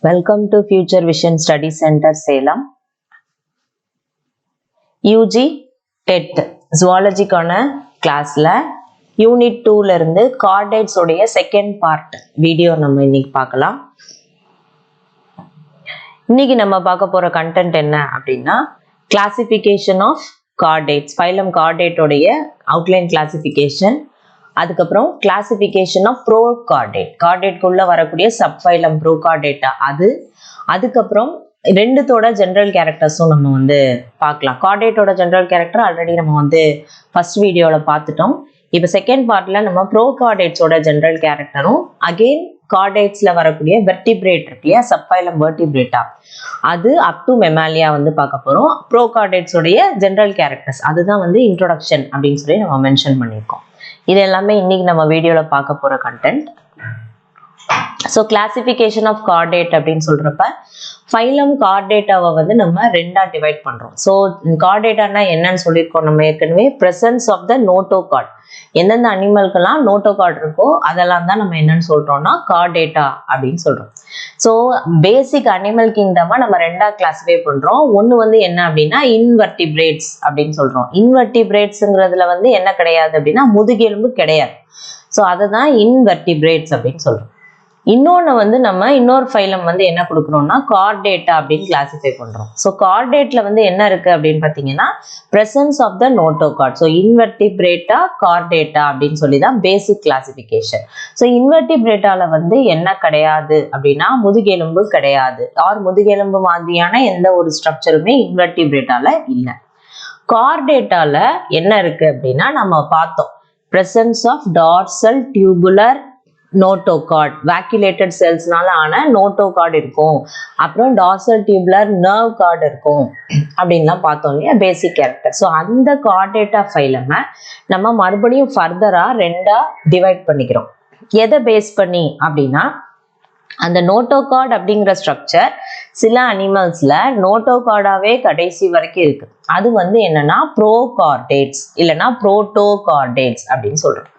Welcome to Future Vision Study Center Salem. UG TET Zoology-க்கான கிளாஸ்ல unit 2ல இருந்து chordates உடைய second part video நம்ம இன்னைக்கு பார்க்கலாம். இன்னைக்கு நம்ம பார்க்க போற கண்டென்ட் என்ன அப்படின்னா classification of chordates, phylum chordate உடைய அவுட்லைன் கிளாசிஃபிகேஷன், அதுக்கப்புறம் கிளாசிஃபிகேஷன் ஆஃப் ப்ரோ கார்டேட், கார்டேட்குள்ள வரக்கூடிய சப்ஃபைலம் ப்ரோ கார்டேட்டா அது, அதுக்கப்புறம் ரெண்டுத்தோட ஜென்ரல் கேரக்டர்ஸும் நம்ம பார்க்கலாம். கார்டேட்டோட ஜென்ரல் கேரக்டர் ஆல்ரெடி நம்ம ஃபர்ஸ்ட் வீடியோவில் பார்த்துட்டோம். இப்போ செகண்ட் பார்ட்ல நம்ம ப்ரோ கார்டேட்ஸோட ஜென்ரல் கேரக்டரும் அகெயின் கார்டேட்ஸ்ல வரக்கூடிய வெர்டிபிரேட் இருக்கியா சப்ஃபைலம் வெர்டிபிரேட்டா அது அப் டு மெமாலியா பார்க்க போறோம். ப்ரோ கார்டேட்ஸோடைய ஜென்ரல் கேரக்டர்ஸ் அதுதான் இன்ட்ரோடக்ஷன் அப்படின்னு சொல்லி நம்ம மென்ஷன் பண்ணியிருக்கோம். இது எல்லாமே இன்னைக்கு நம்ம வீடியோல பார்க்க போற content. So classification of chordate அப்படின்னு சொல்றப்ப ஃபைலம் கார்டேட்டாவை நம்ம ரெண்டா டிவைட் பண்றோம். ஸோ கார்டேட்டானா என்னன்னு சொல்லியிருக்கோம் நம்ம ஏற்கனவே. பிரசன்ஸ் ஆஃப் த நோட்டோகார்ட், எந்தெந்த அனிமல்கெல்லாம் நோட்டோகார்ட் இருக்கோ அதெல்லாம் தான் நம்ம என்னன்னு சொல்றோம்னா கார்டேட்டா அப்படின்னு சொல்றோம். ஸோ பேசிக் அனிமல் கிங்டமா நம்ம ரெண்டா கிளாஸிஃபை பண்றோம். ஒன்று என்ன அப்படின்னா இன்வெர்டிபிரேட்ஸ் அப்படின்னு சொல்றோம். இன்வெர்டிபிரேட்ஸ்ங்கிறதுல என்ன கிடையாது அப்படின்னா முதுகெலும்பு கிடையாது. ஸோ அதை தான் இன்வெர்டிபிரேட்ஸ் அப்படின்னு சொல்றோம். இன்னொன்று நம்ம இன்னொரு ஃபைலம் என்ன கொடுக்குறோம்னா கார்டேட்டா அப்படின்னு கிளாசிஃபை பண்றோம். ஸோ கார்டேட்ல என்ன இருக்கு அப்படின்னு பார்த்தீங்கன்னா presence of the notochord. So Invertebrata Chordata அப்படின்னு சொல்லி தான் பேசிக் கிளாசிஃபிகேஷன். ஸோ இன்வெர்டிபிரேட்டால என்ன கிடையாது அப்படின்னா முதுகெலும்பு கிடையாது, ஆர் முதுகெலும்பு மாதிரியான எந்த ஒரு ஸ்ட்ரக்சருமே இன்வெர்டிபிரேட்டால இல்லை. கார்டேட்டால என்ன இருக்கு அப்படின்னா நம்ம பார்த்தோம், presence of dorsal tubular notochord, vacuolated செல்ஸ்னால ஆன நோட்டோகார்ட் இருக்கும், அப்புறம் டார்சல் டியூபுலர் நர்வ் கார்டு இருக்கும் அப்படின்லாம் பார்த்தோம் இல்லையா பேசிக் கேரக்டர். ஸோ அந்த கார்டேட்டா ஃபைலமை நம்ம மறுபடியும் ஃபர்தரா ரெண்டா டிவைட் பண்ணிக்கிறோம். எதை பேஸ் பண்ணி அப்படின்னா அந்த நோட்டோகார்ட் அப்படிங்கிற ஸ்ட்ரக்சர் சில அனிமல்ஸ்ல நோட்டோகார்டாவே கடைசி வரைக்கும் இருக்கு. அது என்னன்னா ப்ரோகார்டேட்ஸ் இல்லைன்னா புரோட்டோகார்டேட்ஸ் அப்படின்னு சொல்றோம்.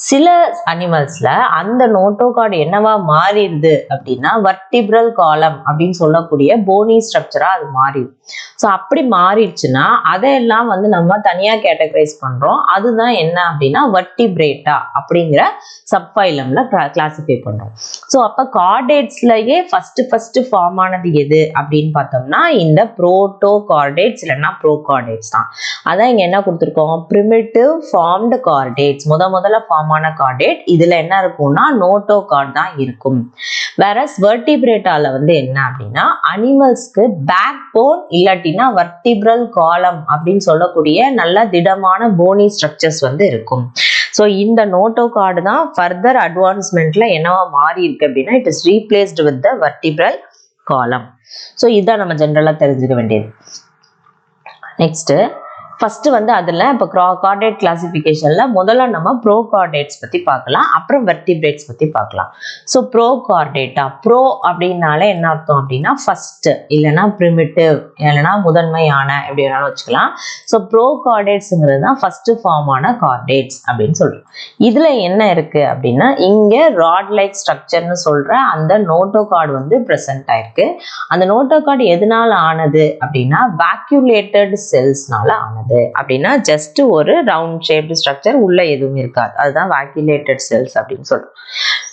சில அனிமல்ஸ்ல அந்த நோட்டோகார்டு என்னவா மாறிடுது அப்படின்னா வர்டிபிரல் காலம் அப்படின்னு சொல்லக்கூடிய போனி ஸ்ட்ரக்சரா அது மாறிடும். ஸோ அப்படி மாறிடுச்சுன்னா அதையெல்லாம் நம்ம தனியா கேட்டகரைஸ் பண்றோம். அதுதான் என்ன அப்படின்னா வர்டிபிரேட்டா அப்படிங்கிற சப்ஃபைலம்ல கிளாசிஃபை பண்றோம். ஸோ அப்ப கார்டேட்ஸ்லயே ஃபர்ஸ்ட் ஃபார்ம் ஆனது எது அப்படின்னு பார்த்தோம்னா இந்த புரோட்டோகார்டேட்ஸ் இல்லைன்னா ப்ரோகார்டேட்ஸ் தான். அதான் இங்க என்ன கொடுத்துருக்கோம், பிரிமிட்டிவ் ஃபார்ம்டு கார்டேட்ஸ், முதல்ல ஃபார்ம் ஆன கார்டேட். இதுல என்ன இருக்கும்னா நோட்டோகார்ட் தான் இருக்கும். வேற வெர்டிபிரேட்டால என்ன அப்படின்னா அனிமல்ஸ்க்கு பேக் போன் இல்லாட்டினா வர்டிபிரல் காலம் அப்படின்னு சொல்லக்கூடிய நல்ல திடமான போனி ஸ்ட்ரக்சர்ஸ் இருக்கும். ஸோ இந்த நோட்டோகார்டு தான் ஃபர்தர் அட்வான்ஸ்மெண்ட்ல என்னவா மாறி இருக்கு அப்படின்னா it is replaced with the vertebral column. So இதுதான் நம்ம ஜென்ரலா தெரிஞ்சுக்க வேண்டியது. நெக்ஸ்ட் ஃபர்ஸ்ட் அதுல இப்போ கார்டேட் கிளாசிஃபிகேஷன்ல முதல்ல நம்ம ப்ரோ கார்டேட்ஸ் பத்தி பார்க்கலாம், அப்புறம் வெர்டிபிரேட்ஸ் பத்தி பார்க்கலாம். ஸோ ப்ரோ கார்டேட்டா, ப்ரோ அப்படின்னாலே என்ன அர்த்தம் அப்படின்னா ஃபர்ஸ்ட் இல்லைன்னா பிரிமிட்டிவ் இல்லைன்னா முதன்மையான எப்படி வேணாலும் வச்சுக்கலாம். ஸோ ப்ரோ கார்டேட்ஸ்ங்கிறது தான் ஃபர்ஸ்ட் ஃபார்ம் ஆன கார்டேட்ஸ் அப்படின்னு சொல்றோம். இதுல என்ன இருக்கு அப்படின்னா இங்க ராட் லைக் ஸ்ட்ரக்சர்னு சொல்ற அந்த நோட்டோகார்டு பிரசன்ட் ஆயிருக்கு. அந்த நோட்டோகார்டு எதனால ஆனது அப்படின்னா வேக்யூலேட்டட் செல்ஸ்னால ஆனது. அப்படின்னா ஜஸ்ட் ஒரு ரவுண்ட் ஷேப்டு ஸ்ட்ரக்சர், உள்ள எதுவும் இருக்காது, அதுதான் வேக்யூலேட்டட் செல்ஸ் அப்படின்னு சொல்றோம்.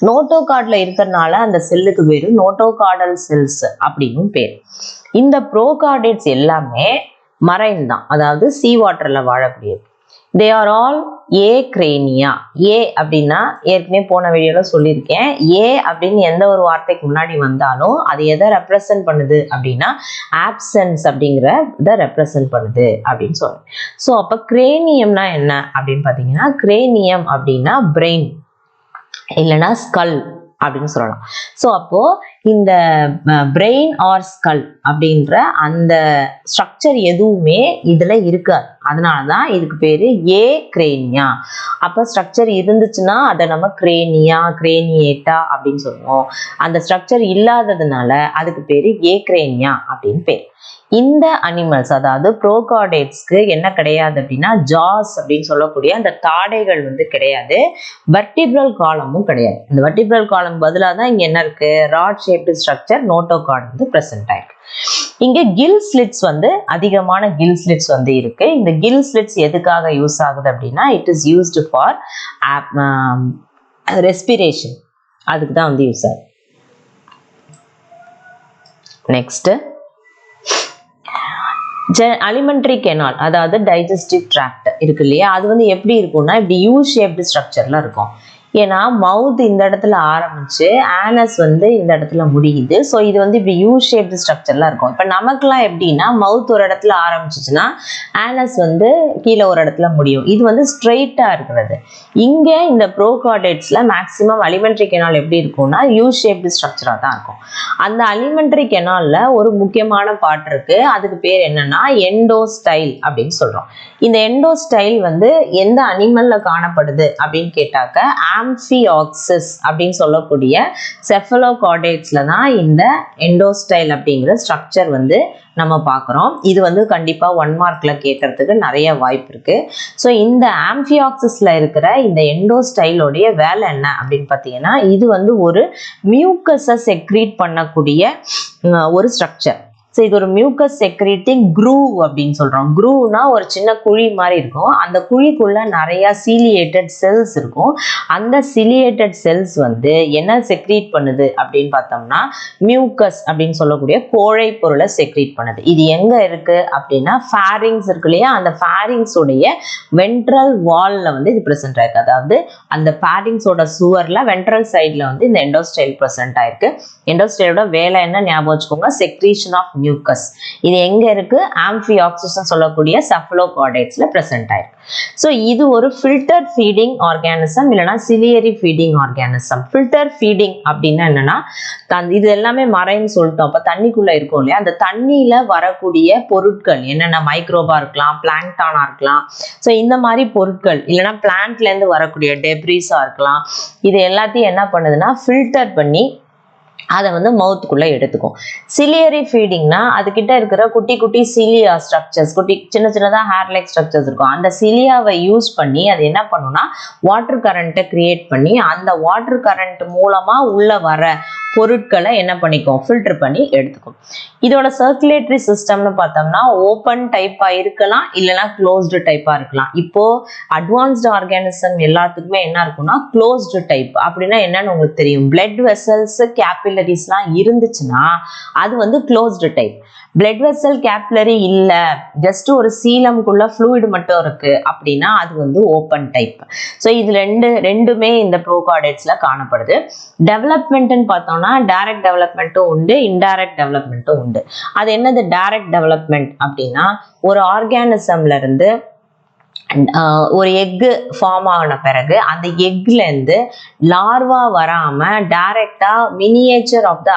நோட்டோகார்ட்ல இருக்கிறதுனால அந்த செல்லுக்கு பேரு நோட்டோகார்டல் செல்ஸ் அப்படின்னு பேரு. இந்த ப்ரோகார்டேட்ஸ் எல்லாமே மரைன் தான், அதாவது சீ வாட்டர்ல வாழக்கூடியது. தே ஆர் ஆல் ஏ கிரேனியா. ஏ அப்படின்னா ஏற்கனவே போன வீடியோல சொல்லியிருக்கேன், ஏ அப்படின்னு எந்த ஒரு வார்த்தைக்கு முன்னாடி வந்தாலும் அது எதை ரெப்ரசன்ட் பண்ணுது அப்படின்னா ஆப்சன்ஸ் அப்படிங்கிற இதை ரெப்ரசன்ட் பண்ணுது அப்படின்னு சொல்றேன். ஸோ அப்போ கிரேனியம்னா என்ன அப்படின்னு பார்த்தீங்கன்னா கிரேனியம் அப்படின்னா பிரெயின் இல்லைன்னா ஸ்கல் அப்படின்னு சொல்லலாம். ஸோ அப்போ இந்த பிரெயின் ஆர் ஸ்கல் அப்படின்ற அந்த ஸ்ட்ரக்சர் எதுவுமே இதுல இருக்காது. அதனாலதான் இதுக்கு பேரு ஏ கிரேனியா. அப்ப ஸ்ட்ரக்சர் இருந்துச்சுன்னா அதை நம்ம கிரேனியா கிரேனியேட்டா அப்படின்னு சொல்லுவோம். அந்த ஸ்ட்ரக்சர் இல்லாததுனால அதுக்கு பேரு ஏ கிரேனியா அப்படின்னு பேர். இந்த அனிமல்ஸ் அதாவது ப்ரோகார்டேட்ஸ்க்கு என்ன கிடையாது அப்படின்னா ஜாஸ் அப்படின்னு சொல்லக்கூடிய அந்த தாடைகள் கிடையாது. வெர்டிபிரல் காலமும் கிடையாது. இந்த வெர்டிபிரல் காலம் பதிலாக தான் இங்க என்ன இருக்கு, rod shape shaped structure notochord வந்து ப்ரெசென்ட் ஆயிருக்கு. இங்க கில் ஸ்லிட்ஸ் வந்து அதிகமான கில் ஸ்லிட்ஸ் வந்து இருக்கு. இந்த கில் ஸ்லிட்ஸ் எதுக்காக யூஸ் ஆகுது அப்படின்னா it is used for respiration, அதுக்கு தான் வந்து யூஸ் ஆகுது. நெக்ஸ்ட் அலிமெண்டரி கெனால், அதாவது டைஜஸ்டிவ் ட்ராக்ட் இருக்கு இல்லையா, அது வந்து எப்படி இருக்கும்னா இப்படி யூ ஷேப்டு ஸ்ட்ரக்சர்ல இருக்கும். ஏன்னா மவுத் இந்த இடத்துல ஆரம்பிச்சு ஆனஸ் வந்து இந்த இடத்துல முடியுது. ஸோ இது வந்து இப்படி யூ ஷேப்டு ஸ்ட்ரக்சர்ல இருக்கும். இப்போ நமக்குலாம் எப்படின்னா மவுத் ஒரு இடத்துல ஆரம்பிச்சிச்சுன்னா ஆனஸ் வந்து கீழே ஒரு இடத்துல முடியும். இது வந்து ஸ்ட்ரெயிட்டா இருக்கிறது. இங்கே இந்த ப்ரோகார்டேட்ஸ்ல மேக்சிமம் அலிமெண்டரி கெனால் எப்படி இருக்கும்னா யூ ஷேப்டு ஸ்ட்ரக்சரா தான் இருக்கும். அந்த அலிமெண்டரி கெனால்ல ஒரு முக்கியமான பார்ட் இருக்கு, அதுக்கு பேர் என்னன்னா எண்டோஸ்டைல் அப்படின்னு சொல்றோம். இந்த எண்டோஸ்டைல் வந்து எந்த அனிமல்ல காணப்படுது அப்படின்னு கேட்டாக்க ஆம்ஃபியாக்சிஸ் அப்படின்னு சொல்லக்கூடிய செஃபலோகார்டேட்ஸ்ல தான் இந்த எண்டோஸ்டைல் அப்படிங்கிற ஸ்ட்ரக்சர் வந்து நம்ம பார்க்குறோம். இது வந்து கண்டிப்பாக 1 மார்க்ல கேட்கறதுக்கு நிறைய வாய்ப்பு இருக்கு. ஸோ இந்த ஆம்ஃபியாக்சிஸ்ல இருக்கிற இந்த எண்டோஸ்டைலோடைய வேலை என்ன அப்படின்னு பார்த்தீங்கன்னா இது வந்து ஒரு மியூக்கஸை செக்ரீட் பண்ணக்கூடிய ஒரு ஸ்ட்ரக்சர். ஸோ இது ஒரு மியூக்கஸ் செக்ரீட்டிங் க்ரூவ் அப்படின்னு சொல்றோம். க்ரூவ்னா ஒரு சின்ன குழி மாதிரி இருக்கும். அந்த குழிக்குள்ள நிறைய சீலியேட்டட் செல்ஸ் இருக்கும். அந்த சீலியேட்டட் செல்ஸ் வந்து என்ன செக்ரீட் பண்ணுது அப்படின்னு பார்த்தோம்னா மியூக்கஸ் அப்படின்னு சொல்லக்கூடிய கோழை பொருளை செக்ரீட் பண்ணுது. இது எங்க இருக்கு அப்படின்னா ஃபேரிங்ஸ் இருக்கு இல்லையா, அந்த ஃபேரிங்ஸ் உடைய வென்ட்ரல் வால்ல வந்து இது பிரசன்ட் ஆயிருக்கு. அதாவது அந்த ஃபேரிங்ஸோட சுவர்ல வென்ட்ரல் சைட்ல வந்து இந்த எண்டோஸ்டைல் பிரசன்ட் ஆயிருக்கு. எண்டோஸ்டைலோட வேலை என்ன ஞாபகம் வச்சுக்கோங்க, செக்ரீஷன் ஆஃப் மியூக்கஸ். இது எங்க இருக்கு, ஆம்ஃபியாக்சிஸ் சொல்லக்கூடிய செஃபலோகார்டேட்ஸ்ல பிரசன்ட் ஆயிருக்கு. ஸோ இது ஒரு ஃபில்டர் ஃபீடிங் ஆர்கானிசம் இல்லைன்னா ciliary feeding organism. Filter feeding அப்படின்னா என்னன்னா இது எல்லாமே மரைன்னு சொல்லிட்டோம். அப்போ தண்ணிக்குள்ள இருக்கும் இல்லையா, அந்த தண்ணியில வரக்கூடிய பொருட்கள் என்னென்ன மைக்ரோபா இருக்கலாம், பிளாங்டானா இருக்கலாம். ஸோ இந்த மாதிரி பொருட்கள் இல்லைன்னா பிளான்ட்ல இருந்து வரக்கூடிய டெப்ரிஸா இருக்கலாம். இது எல்லாத்தையும் என்ன பண்ணுதுன்னா ஃபில்டர் பண்ணி அதை வந்து மவுத்துக்குள்ள எடுத்துக்கும். சிலியரி ஃபீடிங்னா அதுகிட்ட இருக்கிற குட்டி குட்டி சிலியா ஸ்ட்ரக்சர்ஸ், குட்டி சின்ன சின்னதாக ஹேர் லைக் ஸ்ட்ரக்சர்ஸ் இருக்கும். அந்த சிலியாவை யூஸ் பண்ணி அது என்ன பண்ணுன்னா வாட்டர் கரண்ட்டை கிரியேட் பண்ணி அந்த வாட்டர் கரண்ட் மூலமா உள்ள வர பொருட்களை என்ன பண்ணிக்கும், ஃபில்டர் பண்ணி எடுத்துக்கும். இதோட சர்க்குலேட்டரி சிஸ்டம்னு பார்த்தோம்னா ஓப்பன் டைப்பா இருக்கலாம் இல்லைன்னா க்ளோஸ்டு டைப்பா இருக்கலாம். இப்போ அட்வான்ஸ்டு ஆர்கானிசம் எல்லாத்துக்குமே என்ன இருக்கும்னா க்ளோஸ்டு டைப். அப்படின்னா என்னன்னு உங்களுக்கு தெரியும், பிளட் வெசல்ஸ் கேபிலரிஸ்லாம் இருந்துச்சுன்னா அது வந்து closed type. Blood vessel capillary இல்ல, ஜஸ்ட் ஒரு சீலம்குள்ள ஃப்ளூயிட் மட்டும் இருக்கு அப்படின்னா அது வந்து ஓப்பன் டைப். ஸோ இது ரெண்டுமே இந்த ப்ரோகார்டேட்ஸ்ல காணப்படுது. டெவலப்மெண்ட்னு பார்த்தோம்னா டைரக்ட் டெவலப்மெண்ட்டும் உண்டு, இன்டைரக்ட் டெவலப்மெண்ட்டும் உண்டு. அது என்னது டைரக்ட் டெவலப்மெண்ட் அப்படின்னா ஒரு ஆர்கானிசம்ல இருந்து ஒரு எக்கு ஃபார்ம் ஆன பிறகு அந்த எக்ல இருந்து லார்வா வராம டைரக்டா மினியேச்சர் ஆஃப் த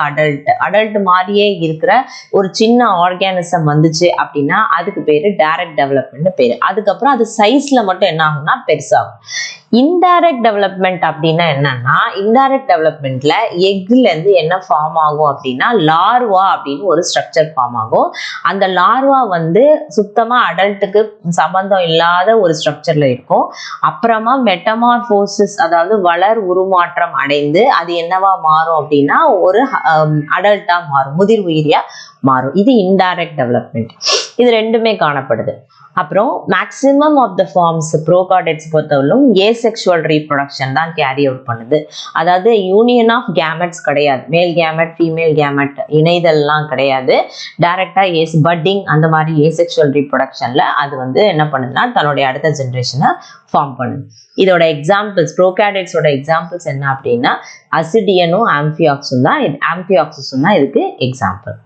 அடல்ட் மாதிரியே இருக்கிற ஒரு சின்ன ஆர்கானிசம் வந்துச்சு அப்படின்னா அதுக்கு பேரு டைரக்ட் டெவலப்மெண்ட் பேரு. அதுக்கப்புறம் அது சைஸ்ல மட்டும் என்ன ஆகும்னா பெருசாகும். இன்டைரக்ட் டெவலப்மெண்ட் அப்படின்னா என்னன்னா இன்டைரக்ட் டெவலப்மெண்ட்ல எக்ல இருந்து என்ன ஃபார்ம் ஆகும் அப்படின்னா லார்வா அப்படின்னு ஒரு ஸ்ட்ரக்சர் ஃபார்ம் ஆகும். அந்த லார்வா வந்து சுத்தமா அடல்ட்டுக்கு சம்பந்தம் இல்லாத ஒரு ஸ்ட்ரக்சர்ல இருக்கும். அப்புறமா மெட்டமார்போசிஸ் அதாவது வளர் உருமாற்றம் அடைந்து அது என்னவா மாறும் அப்படின்னா ஒரு அடல்ட்டா மாறும், முதிர் உயிரியா மாறும். இது இன்டைரக்ட் டெவலப்மெண்ட். இது ரெண்டுமே காணப்படுது. அப்புறம் மேக்சிமம் ஆஃப் த ஃபார்ம்ஸ் ப்ரோகார்டேட்ஸ் பொறுத்தவரைக்கும் ஏசெக்சுவல் ரீப்ரொடக்ஷன் தான் கேரி அவுட் பண்ணுது. அதாவது யூனியன் ஆஃப் கேமெட்ஸ் கிடையாது, மேல் கேமெட் ஃபீமேல் கேமெட் இணைதல்லாம் கிடையாது. டைரக்டா பட்டிங் அந்த மாதிரி ஏசெக்சுவல் ரீப்ரொடக்ஷன்ல அது வந்து என்ன பண்ணுதுன்னா தன்னுடைய அடுத்த ஜென்ரேஷனை ஃபார்ம் பண்ணுது. இதோட எக்ஸாம்பிள்ஸ் ப்ரோகார்டேட்ஸோட எக்ஸாம்பிள்ஸ் என்ன அப்படின்னா அசிடியனும் ஆம்ஃபியாக்ஸும் தான் இதுக்கு எக்ஸாம்பிள்.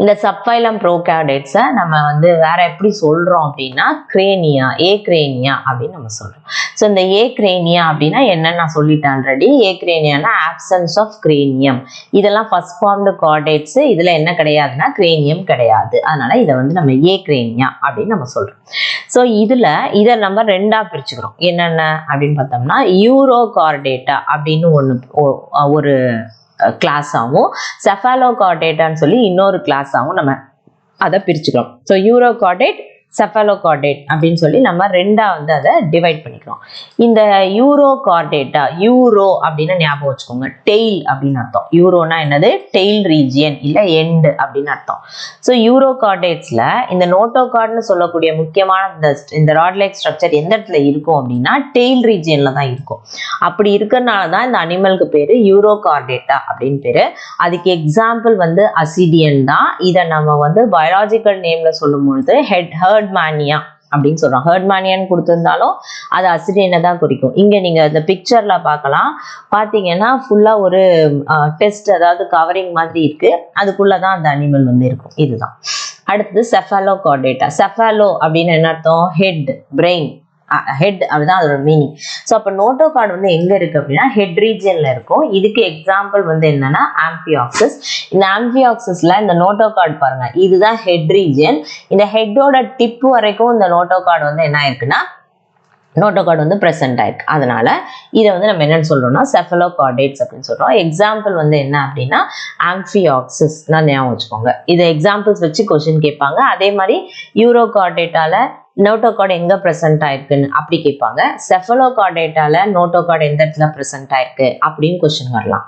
இந்த சப்ஃபைலம் ப்ரோகார்டேட்ஸை நம்ம வந்து வேற எப்படி சொல்றோம் அப்படின்னா கிரேனியா, ஏக்ரேனியா அப்படின்னு நம்ம சொல்றோம். ஸோ இந்த ஏக்ரேனியா அப்படின்னா என்னன்னு நான் சொல்லிட்டேன் ஆல்ரெடி. ஏக்ரேனியானா ஆப்சன்ஸ் ஆஃப் கிரேனியம். இதெல்லாம் ஃபர்ஸ்ட் ஃபார்ம்டு கார்டேட்ஸ். இதுல என்ன கிடையாதுன்னா கிரேனியம் கிடையாது. அதனால இதை வந்து நம்ம ஏக்ரேனியா அப்படின்னு நம்ம சொல்றோம். ஸோ இதை நம்ம ரெண்டா பிரிச்சுக்கிறோம். என்னென்ன அப்படின்னு பார்த்தோம்னா யூரோகார்டேட்டா அப்படின்னு ஒரு கிளாஸாகவும் செஃபாலோகார்டேட்டான்னு சொல்லி இன்னொரு கிளாஸாகவும் நம்ம அதை பிரிச்சுக்கிறோம். ஸோ யூரோகார்டேட், செஃபாலோகார்டேட் அப்படின்னு சொல்லி நம்ம ரெண்டா வந்து அதை டிவைட் பண்ணிக்கிறோம். இந்த யூரோகார்டேட்டா, யூரோ அப்படின்னு ஞாபகம் வச்சுக்கோங்க, டெய்ல் அப்படின்னு அர்த்தம். யூரோனா என்னது? டெய்ல் ரீஜியன் இல்ல எண்ட் அப்படின்னு அர்த்தம். ஸோ யூரோகார்டேட்ஸ்ல இந்த நோட்டோகார்ட்னு சொல்லக்கூடிய முக்கியமான இந்த ராட் லைக் ஸ்ட்ரக்சர் எந்த இடத்துல இருக்கும் அப்படின்னா டெய்ல் ரீஜியன்ல தான் இருக்கும். அப்படி இருக்கிறதுனால தான் இந்த அனிமலுக்கு பேரு யூரோகார்டேட்டா அப்படின்னு பேரு. அதுக்கு எக்ஸாம்பிள் வந்து அசிடியன் தான். இதை நம்ம வந்து பயாலஜிக்கல் நேம்ல சொல்லும் பொழுது ஹெர்ட்மேனியா அப்படின்னு சொல்றோம். ஹெர்ட்மேனியான்னு கொடுத்திருந்தாலும் அது அசிடியனை தான் குறிக்கும். இங்க நீங்க இந்த பிக்சர்ல பார்க்கலாம். பாத்தீங்கன்னா ஃபுல்லா ஒரு டெஸ்ட், அதாவது கவரிங் மாதிரி இருக்கு. அதுக்குள்ளதான் அந்த அனிமல் வந்து இருக்கும். இதுதான். அடுத்தது செஃபாலோகார்டேட்டா. செஃபாலோ அப்படின்னு என்ன அர்த்தம்? ஹெட், பிரெயின், ஹெட் அப்படிதான் அதோட மீனிங். ஸோ அப்போ நோட்டோகார்டு வந்து எங்க இருக்கு அப்படின்னா ஹெட் ரீஜியன்ல இருக்கும். இதுக்கு எக்ஸாம்பிள் வந்து என்னன்னா ஆம்பியாக்சிஸ். இந்த ஆம்பியாக்சிஸ்ல இந்த நோட்டோகார்டு பாருங்க, இதுதான் ஹெட் ரீஜியன். இந்த ஹெட்டோட டிப் வரைக்கும் இந்த நோட்டோகார்டு வந்து என்ன ஆயிருக்குன்னா நோட்டோகார்டு வந்து ப்ரெசென்ட் ஆயிருக்கு. அதனால இதை வந்து நம்ம என்னன்னு சொல்றோம்னா செஃபாலோகார்டேட்ஸ் அப்படின்னு சொல்றோம். எக்ஸாம்பிள் வந்து என்ன அப்படின்னா ஆம்பியாக்சிஸ் தான் ஞாபகம் வச்சுக்கோங்க. இதை எக்ஸாம்பிள்ஸ் வச்சு கொஸ்டின் கேட்பாங்க. அதே மாதிரி யூரோகார்டேட்டால நோட்டோகார்டு எங்க பிரசன்ட் ஆயிருக்குன்னு அப்படி கேட்பாங்க. செஃபாலோகார்டேட்டால நோட்டோகார்டு எந்த இடத்துல பிரசன்ட் ஆயிருக்கு அப்படின்னு கொஸ்டின் வரலாம்.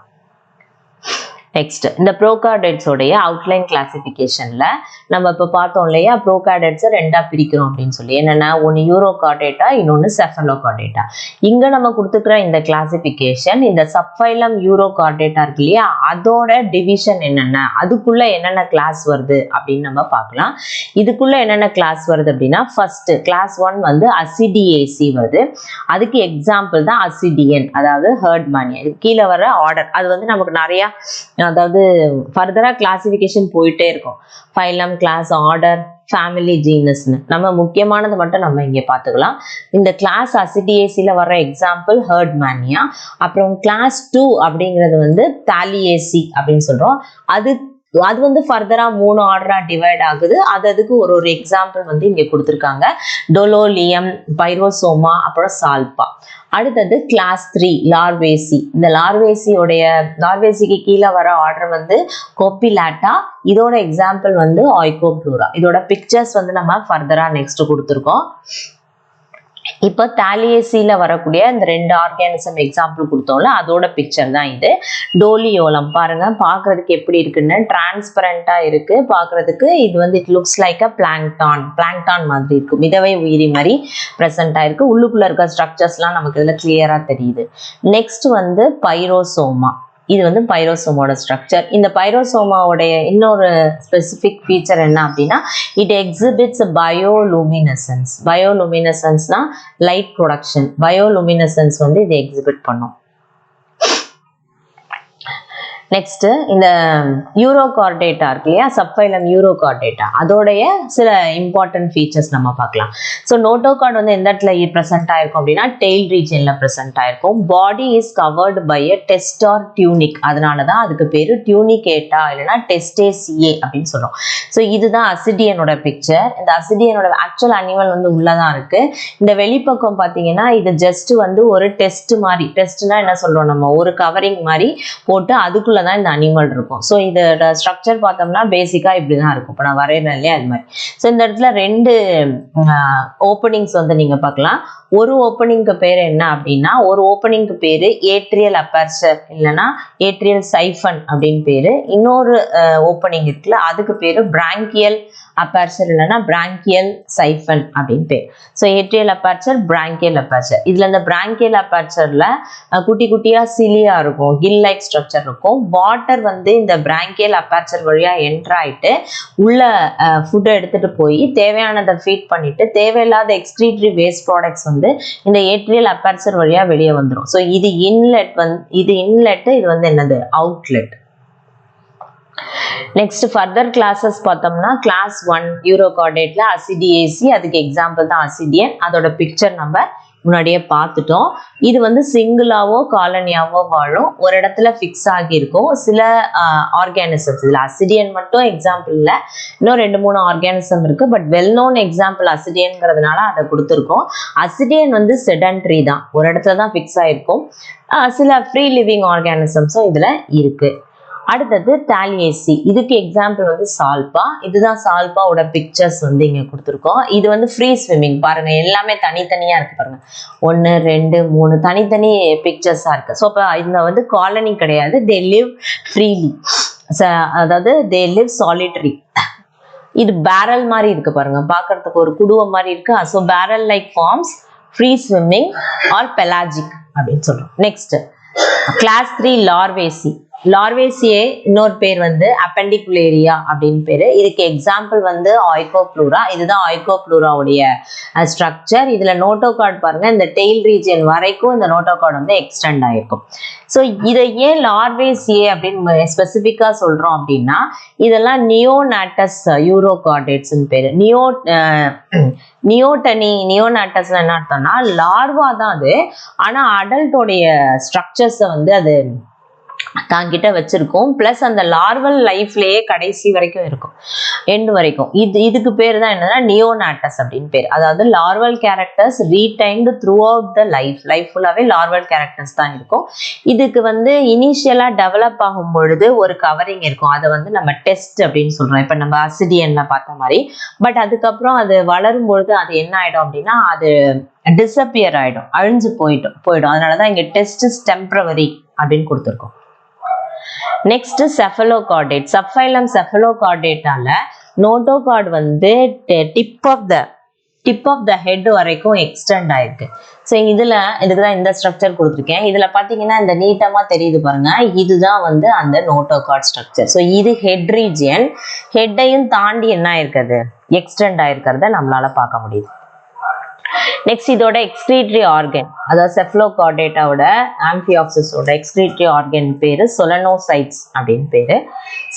நெக்ஸ்ட், இந்த ப்ரோகார்டேட்ஸோடைய அவுட்லைன் கிளாசிஃபிகேஷன்ல நம்ம இப்போ பார்த்தோம் இல்லையா, ப்ரோகார்டேட்ஸை ரெண்டா பிரிக்கிறோம் அப்படின்னு சொல்லி. என்னன்னா ஒன்று யூரோகார்டேட்டா, இன்னொன்று செஃபாலோகார்டேட்டா. இங்க நம்ம கொடுத்துக்கிற இந்த கிளாசிஃபிகேஷன் இந்த சப்ஃபைலம் யூரோகார்டேட்டா இருக்கு இல்லையா, அதோட டிவிஷன் என்னென்ன, அதுக்குள்ள என்னென்ன கிளாஸ் வருது அப்படின்னு நம்ம பார்க்கலாம். இதுக்குள்ள என்னென்ன கிளாஸ் வருது அப்படின்னா ஃபர்ஸ்ட் கிளாஸ் 1 வந்து அசிடியேசி வருது. அதுக்கு எக்ஸாம்பிள் தான் அசிடியன், அதாவது ஹெர்ட்மேனியா. இது கீழே வர ஆர்டர், அது வந்து நமக்கு நிறைய, அதாவது ஃபர்தரா கிளாசிஃபிகேஷன் போயிட்டே இருக்கும். ஃபைலம், கிளாஸ், ஆர்டர், ஃபேமிலி, ஜீனஸ்னு. நம்ம முக்கியமானது மட்டும் நம்ம இங்கே பார்த்துக்கலாம். இந்த கிளாஸ் அசிடியேசில வர எக்ஸாம்பிள் ஹெர்ட்மேனியா. அப்புறம் கிளாஸ் 2 அப்படிங்கிறது வந்து தாலியேசி அப்படின்னு சொல்றோம். அது வந்து ஃபர்தரா 3 ஆர்டரா டிவைட் ஆகுது. அதுக்கு ஒரு எக்ஸாம்பிள் வந்து இங்க கொடுத்துருக்காங்க. டொலோலியம், பைரோசோமா, அப்புறம் சால்பா. அடுத்தது கிளாஸ் 3 லார்வேசி. இந்த லார்வேசிக்கு கீழே வர ஆர்டர் வந்து கோப்பிலாட்டா. இதோட எக்ஸாம்பிள் வந்து ஆய்கோப்ளூரா. இதோட பிக்சர்ஸ் வந்து நம்ம ஃபர்தரா நெக்ஸ்ட் கொடுத்துருக்கோம். இப்போ தாலியேசில வரக்கூடிய இந்த 2 ஆர்கானிசம் எக்ஸாம்பிள் கொடுத்தோம்ல, அதோட பிக்சர் தான் இது. டோலியோலம் பாருங்க, பாக்குறதுக்கு எப்படி இருக்குன்னு டிரான்ஸ்பரண்டா இருக்கு பாக்குறதுக்கு. இது வந்து it looks like a plankton மாதிரி இருக்கு, மிதவை உயிரி மாதிரி பிரசன்ட் ஆயிருக்கு. உள்ளுக்குள்ள இருக்க ஸ்ட்ரக்சர்ஸ்லாம் நமக்கு இதுல கிளியரா தெரியுது. நெக்ஸ்ட் வந்து பைரோசோமா. இது வந்து பைரோசோமோட ஸ்ட்ரக்சர். இந்த பைரோசோமாவுடைய இன்னொரு ஸ்பெசிபிக் ஃபீச்சர் என்ன அப்படின்னா இட் எக்ஸிபிட்ஸ் பயோலுமினசன்ஸ். பயோலுமினசன்ஸ்னா லைட் ப்ரொடக்ஷன். பயோலுமினசன்ஸ் வந்து இதை எக்ஸிபிட் பண்ணும். நெக்ஸ்ட், இந்த யூரோகார்டேட்டா இருக்கு இல்லையா, சப்ஃபைலம் யூரோகார்டேட்டா, அதோடைய சில இம்பார்ட்டன்ட் ஃபீச்சர்ஸ் நம்ம பார்க்கலாம். ஸோ நோட்டோகார்டு வந்து எந்த இடத்துல ப்ரெசென்ட் ஆயிருக்கும் அப்படின்னா டெய்ல் ரீஜன்ல ப்ரெசென்ட் ஆயிருக்கும். Body is covered by a test or tunic. அதனாலதான் அதுக்கு பேரு டியூனிகேட்டா இல்லைன்னா டெஸ்டேசியே அப்படின்னு சொல்றோம். ஸோ இதுதான் அசிடியனோட பிக்சர். இந்த அசிடியனோட ஆக்சுவல் அனிமல் வந்து உள்ளதான் இருக்கு. இந்த வெளிப்பக்கம் பாத்தீங்கன்னா இது ஜஸ்ட் வந்து ஒரு டெஸ்ட் மாதிரி, டெஸ்ட்னா என்ன சொல்றோம் நம்ம, ஒரு கவரிங் மாதிரி போட்டு அதுக்குள்ள தான் இந்த அனிமல் இருக்கும். ஸோ இதோட ஸ்ட்ரக்சர் பார்த்தோம்னா பேசிக்கா இப்படிதான் இருக்கும். இப்போ நான் வரையறேன் இல்லையா, அது மாதிரி. ஸோ இந்த இடத்துல 2 ஓப்பனிங்ஸ் வந்து நீங்க பார்க்கலாம். ஒரு ஓப்பனிங்க்கு பேர் என்ன அப்படின்னா, ஒரு ஓப்பனிங்க்கு பேரு ஏட்ரியல் அப்பர்ச்சர் இல்லைன்னா ஏட்ரியல் சைஃபன் அப்படின்னு பேரு. இன்னொரு ஓப்பனிங் இருக்குல்ல, அதுக்கு பேரு பிராங்கியல் அப்பர்ச்சர் இல்லைன்னா பிராங்கியல் சைஃபன் அப்படின்னு பேர். So atrial aperture, bronchial aperture. இதுல இந்த பிராங்கியல் அப்பர்ச்சர்ல குட்டி குட்டியா சிலியா இருக்கும், கில் லைக் ஸ்ட்ரக்சர் இருக்கும். வாட்டர் வந்து இந்த பிராங்கியல் அப்பர்ச்சர் வழியா என்டர் ஆயிட்டு உள்ள ஃபுட்டை எடுத்துட்டு போய் தேவையானதை ஃபீட் பண்ணிட்டு தேவையில்லாத எக்ஸ்கிரீட்டரி வேஸ்ட் ப்ராடக்ட்ஸ் வந்து இந்த ஏட்ரியல் அப்பர்ச்சர் வழியா வெளியே வந்துடும். ஸோ இது இன்லெட், இது வந்து என்னது, அவுட்லெட். நெக்ஸ்ட் ஃபர்தர் கிளாஸஸ் பார்த்தோம்னா கிளாஸ் 1 யூரோகார்டேட்ல அசிடியேசி, அதுக்கு எக்ஸாம்பிள் தான் அசிடியன். அதோட பிக்சர் நம்ம முன்னாடியே பார்த்துட்டோம். இது வந்து சிங்கிளாவோ காலனியாவோ வாழும், ஒரு இடத்துல ஃபிக்ஸ் ஆகியிருக்கும். சில ஆர்கானிசம்ஸ், இதுல அசிடியன் மட்டும் எக்ஸாம்பிள் இல்லை, இன்னும் 2-3 ஆர்கானிசம் இருக்கு. பட் வெல் நோன் எக்ஸாம்பிள் அசிடியன்ங்கிறதுனால அதை கொடுத்துருக்கோம். அசிடியன் வந்து செடன்ட்ரி தான், ஒரு இடத்துல தான் ஃபிக்ஸ் ஆகிருக்கும். சில ஃப்ரீ லிவிங் ஆர்கானிசம்ஸும் இதுல இருக்கு. அடுத்தது தாலியேசி, இதுக்கு எக்ஸாம்பிள் வந்து சால்பா. இதுதான் சால்பாவோட பிக்சர்ஸ் வந்து இங்க கொடுத்துருக்கோம். இது வந்து ஃப்ரீ ஸ்விம்மிங் பாருங்க, எல்லாமே தனித்தனியா இருக்கு பாருங்க, 1 2 3 தனித்தனி பிக்சர்ஸா இருக்கு. ஸோ இப்போ இந்த வந்து காலனி கிடையாது, தே லிவ் ஃப்ரீலி, அதாவது தே லிவ் சாலிட்டரி. இது பேரல் மாதிரி இருக்கு பாருங்க, பார்க்கறதுக்கு ஒரு குடுவை மாதிரி இருக்கு. So barrel like forms, free swimming or pelagic அப்படின்னு சொல்றோம். Next class 3 லார்வேசி. லார்வேசியே இன்னொரு பேர் வந்து அப்பெண்டிகுலேரியா அப்படின்னு பேரு. இதுக்கு எக்ஸாம்பிள் வந்து ஆய்கோப்ளூரா. இதுதான் ஆய்கோப்ளூராவுடைய ஸ்ட்ரக்சர். இதுல நோட்டோகார்ட் பாருங்க, இந்த டெய்ல் ரீஜியன் வரைக்கும் இந்த நோட்டோகார்ட் வந்து எக்ஸ்டெண்ட் ஆயிருக்கும். ஸோ இதை ஏன் லார்வேசியே அப்படின்னு ஸ்பெசிஃபிக்கா சொல்றோம் அப்படின்னா, இதெல்லாம் நியோநாட்டஸ் யூரோகார்டேட்ஸ்ன்னு பேரு. நியோநாட்டஸ் என்ன அர்த்தம்னா லார்வா தான் அது, ஆனா அடல்ட்டோடைய ஸ்ட்ரக்சர்ஸை வந்து அது தாங்கிட்ட வச்சிருக்கோம். பிளஸ் அந்த லார்வல் லைஃப்லயே கடைசி வரைக்கும் இருக்கும், எண்ட் வரைக்கும். இதுக்கு பேர் தான் என்னன்னா நியோநாட்டஸ் அப்படின்னு பேர். அதாவது larval characters retained through out the life ஃபுல்லாவே லார்வல் கேரக்டர்ஸ் தான் இருக்கும். இதுக்கு வந்து இனிஷியலா டெவலப் ஆகும் பொழுது ஒரு கவரிங் இருக்கும், அதை வந்து நம்ம டெஸ்ட் அப்படின்னு சொல்றோம். இப்ப நம்ம அசிடியன்ல பார்த்த மாதிரி. பட் அதுக்கப்புறம் அது வளரும் பொழுது அது என்ன ஆயிடும் அப்படின்னா அது டிஸப்பியர் ஆயிடும், அழிஞ்சு போயிடும். அதனாலதான் இங்க டெஸ்ட் டெம்பரவரி அப்படின்னு கொடுத்துருக்கோம். நெக்ஸ்ட் செஃபலோகார்டேட். சப்ஃபைலம் செஃபலோகார்டேட்டால நோட்டோகார்ட் வந்து டிப் ஆஃப் த ஹெட் வரைக்கும் எக்ஸ்டெண்ட் ஆயிருக்கு. ஸோ இதுக்கு தான் இந்த ஸ்ட்ரக்சர் கொடுத்துருக்கேன். இதுல பாத்தீங்கன்னா இந்த நீட்டமா தெரியுது பாருங்க, இதுதான் வந்து அந்த நோட்டோகார்ட் ஸ்ட்ரக்சர். ஸோ இது ஹெட் ரீஜியன், ஹெட்டையும் தாண்டி என்ன ஆயிருக்குது, எக்ஸ்டெண்ட் ஆயிருக்கிறத நம்மளால பார்க்க முடியுது. நெக்ஸ்ட் இதோட எக்ஸ்கிரீட்டரி ஆர்கன், அதாவது செஃபலோகார்டேட்டாவோட ஆம்பியாக்சிஸோட எக்ஸ்கிரீட்டரி ஆர்கன் பேரு சொலனோசைட்ஸ் அப்படின்னு பேரு.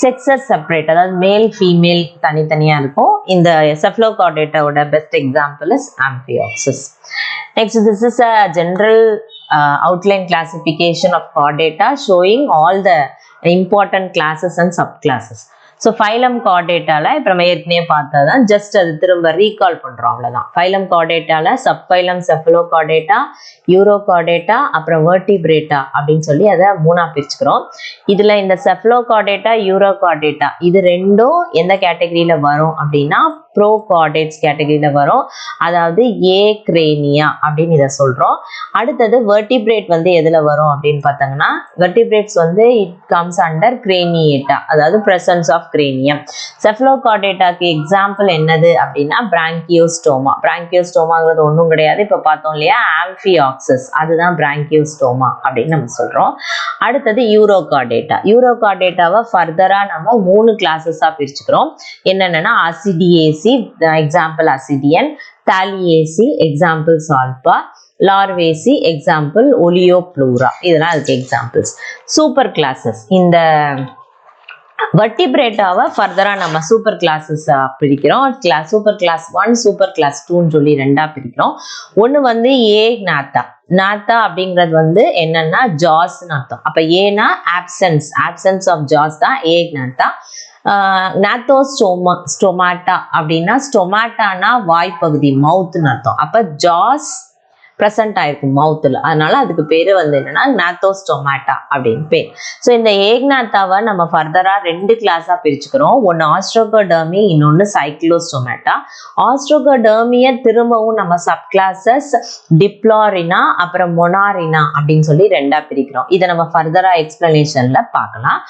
செக்ஸஸ் செப்பரேட், அதாவது மேல் ஃபீமேல் தனித்தனியா இருக்கும். இந்த செஃபலோகார்டேட்டாவோட best example is amphioxus. Next this is a general outline classification of chordata showing all the important classes and subclasses. So phylum கார்டேட்டால இப்போ நம்ம ஏற்கனவே பார்த்ததான், ஜஸ்ட் அது திரும்ப ரீகால் பண்றோம், அவ்வளவுதான். ஃபைலம் கார்டேட்டால சப்ஃபைலம் செஃபலோகார்டேட்டா, யூரோகார்டேட்டா, அப்புறம் வெர்டிபிரேட்டா அப்படின்னு சொல்லி அதை 3ஆ பிரிச்சுக்கிறோம். இதுல இந்த செஃபலோகார்டேட்டா, யூரோகார்டேட்டா இது ரெண்டும் எந்த கேட்டகரியில வரும் அப்படின்னா ப்ரோகார்டேட்ஸ் கேட்டகரியில வரும், அதாவது ஏ கிரேனியா அப்படின்னு இதை சொல்றோம். அடுத்தது வெர்டிபிரேட் வந்து எதுல வரும் அப்படின்னு பார்த்தாங்கன்னா, வெர்டிபிரேட்ஸ் வந்து இட் கம்ஸ் அண்டர் கிரேனியேட்டா, அதாவது பிரசன்ஸ் ஆஃப் கிரேனியம். செஃபலோகார்டேட்டாக்கு எக்ஸாம்பிள் என்னது அப்படின்னா பிராங்கியோஸ்டோமா. பிராங்கியோஸ்டோமாங்கிறது ஒன்றும் கிடையாது, இப்போ பார்த்தோம் இல்லையா ஆம்பியாக்சிஸ், அதுதான் பிராங்கியோஸ்டோமா அப்படின்னு நம்ம சொல்றோம். அடுத்தது யூரோகார்டேட்டா. யூரோகார்டேட்டாவை ஃபர்தரா நம்ம 3 கிளாஸஸா பிரிச்சுக்கிறோம். என்னென்னா அசிடியேசி, எக்ஸாம்பிள் அசிடியன், தாலியேசி எக்ஸாம்பிள் சால்பா, லார்வேசி எக்ஸாம்பிள் ஒலியோப்ளூரா, இதெல்லாம் அதுக்கு எக்ஸாம்பிள்ஸ். சூப்பர் கிளாஸஸ், இந்த வெர்டிபிரேட்டாவை ஃபர்தரா நம்ம சூப்பர் கிளாஸஸ் பிரிக்கிறோம். சூப்பர் கிளாஸ் 1, சூப்பர் கிளாஸ் 2ன்னு சொல்லி 2ஆ பிரிக்கிறோம். ஒன்று வந்து ஏ நாத்தா அப்படிங்கிறது வந்து என்னன்னா ஜாஸ்ன்னு அர்த்தம். அப்ப ஏனா ஆப்சன்ஸ் ஆஃப் ஜாஸ் தான் ஏ நாத்தா. ஸ்டொமாட்டா அப்படின்னா ஸ்டொமாட்டானா வாய்ப்பகுதி, மவுத்னு அர்த்தம். அப்ப ஜாஸ் பிரசன்ட் ஆயிருக்கும் மவுத்துல, அதனால அதுக்கு பேரு வந்து என்னன்னா நாத்தோஸ்டோமாட்டா அப்படின்னு பேர். ஸோ இந்த ஏக்நாத்தாவை நம்ம ஃபர்தரா 2 கிளாஸா பிரிச்சுக்கிறோம். ஒன்னு ஆஸ்ட்ரோகோடர்மி, இன்னொன்னு சைக்ளோஸ்டோமாட்டா. ஆஸ்ட்ரோகோடர்மிய திரும்பவும் நம்ம சப் கிளாஸஸ் டிப்ளாரினா அப்புறம் மொனாரினா அப்படின்னு சொல்லி 2ஆ பிரிக்கிறோம். இதை நம்ம ஃபர்தரா எக்ஸ்பிளனேஷன்ல பார்க்கலாம்.